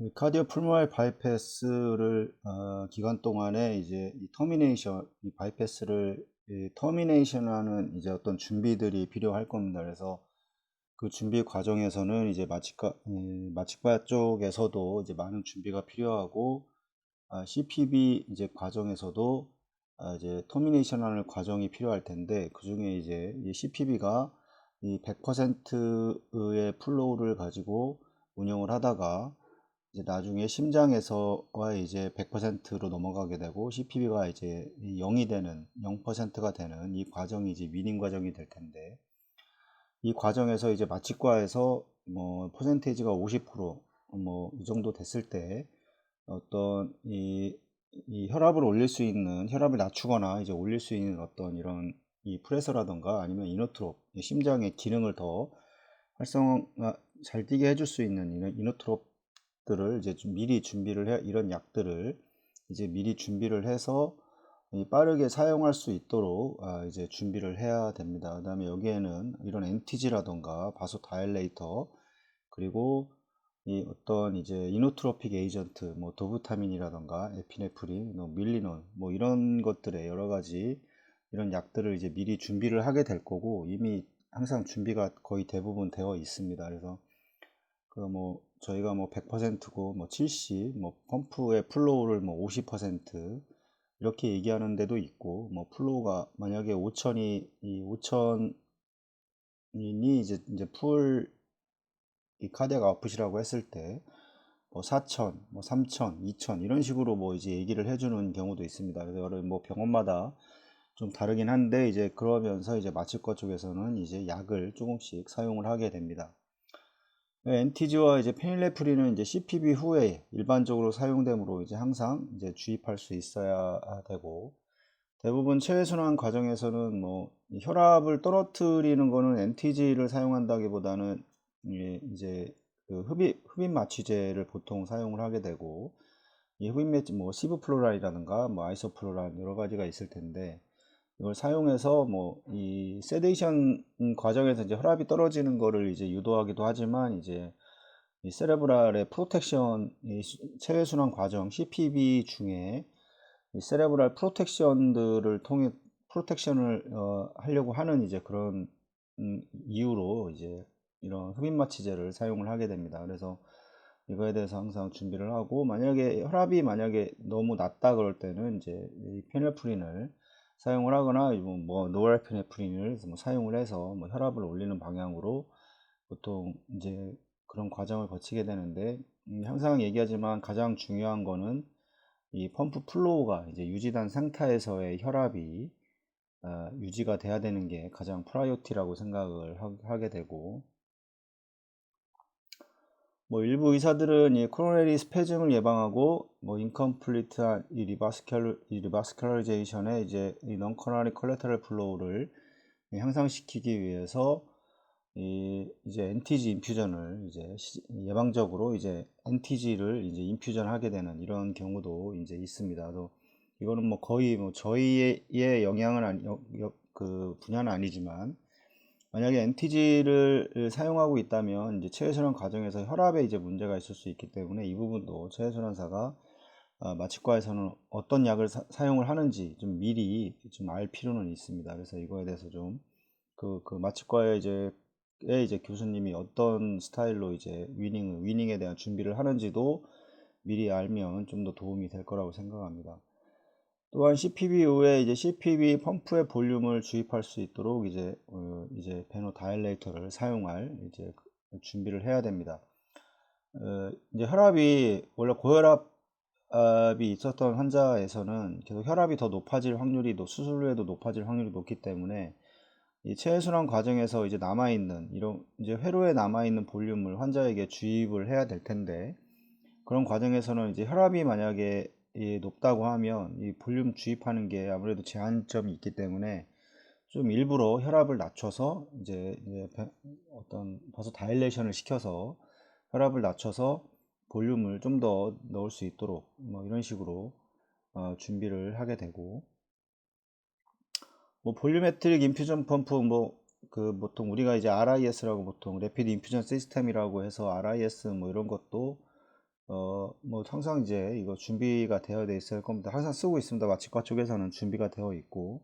이 카디오 풀모널 바이패스를 기간 동안에 이제 이 터미네이션, 이 바이패스를 터미네이션하는 이제 어떤 준비들이 필요할 겁니다. 그래서 그 준비 과정에서는 이제 마취과 쪽에서도 이제 많은 준비가 필요하고, CPB 이제 과정에서도 이제 터미네이션하는 과정이 필요할 텐데, 그 중에 이제 이 CPB가 이 100%의 플로우를 가지고 운영을 하다가 이제 나중에 심장에서와 이제 100%로 넘어가게 되고, CPB가 이제 0이 되는 0%가 되는 이 과정이 이제 위닝 과정이 될 텐데, 이 과정에서 이제 마취과에서 뭐 퍼센테이지가 50%뭐 이 정도 됐을 때 어떤 이 혈압을 올릴 수 있는, 혈압을 낮추거나 이제 올릴 수 있는 어떤 이런 이 프레서라던가 아니면 이노트롭, 심장의 기능을 더 활성화 잘 뛰게 해줄 수 있는 이런 이노트롭들을 이제 좀 미리 준비를 해, 이런 약들을 이제 미리 준비를 해서 빠르게 사용할 수 있도록 이제 준비를 해야 됩니다. 그 다음에 여기에는 이런 NTG라던가 바소 다일레이터, 그리고 이 어떤 이제 이노트로픽 에이전트, 뭐 도부타민이라던가 에피네프린, 뭐 밀리논, 뭐 이런 것들의 여러 가지 이런 약들을 이제 미리 준비를 하게 될 거고, 이미 항상 준비가 거의 대부분 되어 있습니다. 그래서 그 뭐 저희가 뭐 100%고 뭐 70, 뭐 펌프의 플로우를 뭐 50% 이렇게 얘기하는 데도 있고, 뭐 플로우가 만약에 5천이 이 5천이 이제 풀 이 카디악 아웃풋이라고 했을 때 뭐 4천, 뭐 3천, 2천 이런 식으로 뭐 이제 얘기를 해주는 경우도 있습니다. 그래서 여러 뭐 병원마다 좀 다르긴 한데, 이제 그러면서 이제 마취과 쪽에서는 이제 약을 조금씩 사용을 하게 됩니다. NTG와 이제 페닐레프린은 이제 CPB 후에 일반적으로 사용되므로 이제 항상 이제 주입할 수 있어야 되고, 대부분 체외순환 과정에서는 뭐 혈압을 떨어뜨리는 거는 NTG를 사용한다기보다는 이제 그 흡입 마취제를 보통 사용을 하게 되고, 이 흡입 마취 뭐 시브플로라이라든가 뭐 아이소플로란 여러 가지가 있을 텐데, 이걸 사용해서 뭐 이 세데이션 과정에서 이제 혈압이 떨어지는 거를 이제 유도하기도 하지만, 이제 이 세레브랄의 프로텍션, 이 체외순환 과정 CPB 중에 이 세레브랄 프로텍션들을 통해 프로텍션을 하려고 하는 이제 그런 이유로 이제 이런 흡입 마취제를 사용을 하게 됩니다. 그래서 이거에 대해서 항상 준비를 하고, 만약에 혈압이 만약에 너무 낮다 그럴 때는 이제 이 페넬프린을 사용을 하거나 뭐 노랄페네프린을 뭐 사용을 해서 뭐 혈압을 올리는 방향으로 보통 이제 그런 과정을 거치게 되는데, 항상 얘기하지만 가장 중요한 거는 이 펌프 플로우가 이제 유지된 상태에서의 혈압이 유지가 돼야 되는 게 가장 프라이오티라고 생각을 하게 되고, 뭐 일부 의사들은 이 코로네리 스패즘을 예방하고 뭐 인컴플리트한 이 리바스큘라이제이션의 이제 이 non-coronary collateral flow를 향상시키기 위해서 이제 NTG 인퓨전을 이제 예방적으로 이제 NTG를 이제 인퓨전하게 되는 이런 경우도 이제 있습니다. 그래서 이거는 뭐 거의 뭐 저희의 영향은 그 분야는 아니지만, 만약에 NTG를 사용하고 있다면 이제 체외순환 과정에서 혈압에 이제 문제가 있을 수 있기 때문에, 이 부분도 체외순환사가 마취과에서는 어떤 약을 사용을 하는지 좀 미리 좀 알 필요는 있습니다. 그래서 이거에 대해서 좀 그 마취과에 이제 교수님이 어떤 스타일로 이제 위닝에 대한 준비를 하는지도 미리 알면 좀 더 도움이 될 거라고 생각합니다. 또한 CPB 이후에 이제 CPB 펌프의 볼륨을 주입할 수 있도록 이제 베노 다일레이터를 사용할 이제 준비를 해야 됩니다. 이제 혈압이 원래 고혈압이 있었던 환자에서는 계속 혈압이 더 높아질 확률이 수술 후에도 높아질 확률이 높기 때문에, 이 체외순환 과정에서 이제 남아있는 이런 이제 회로에 남아있는 볼륨을 환자에게 주입을 해야 될 텐데, 그런 과정에서는 이제 혈압이 만약에 높다고 하면 이 볼륨 주입하는 게 아무래도 제한점이 있기 때문에, 좀 일부러 혈압을 낮춰서 이제 어떤 버서 다일레이션을 시켜서 혈압을 낮춰서 볼륨을 좀 더 넣을 수 있도록 뭐 이런 식으로 준비를 하게 되고, 뭐 볼유메트릭 인퓨전 펌프 뭐 그 보통 우리가 이제 RIS라고 보통 래피드 인퓨전 시스템이라고 해서 RIS 뭐 이런 것도 뭐 항상 이제 이거 준비가 되어 있을 겁니다. 항상 쓰고 있습니다. 마취과 쪽에서는 준비가 되어 있고,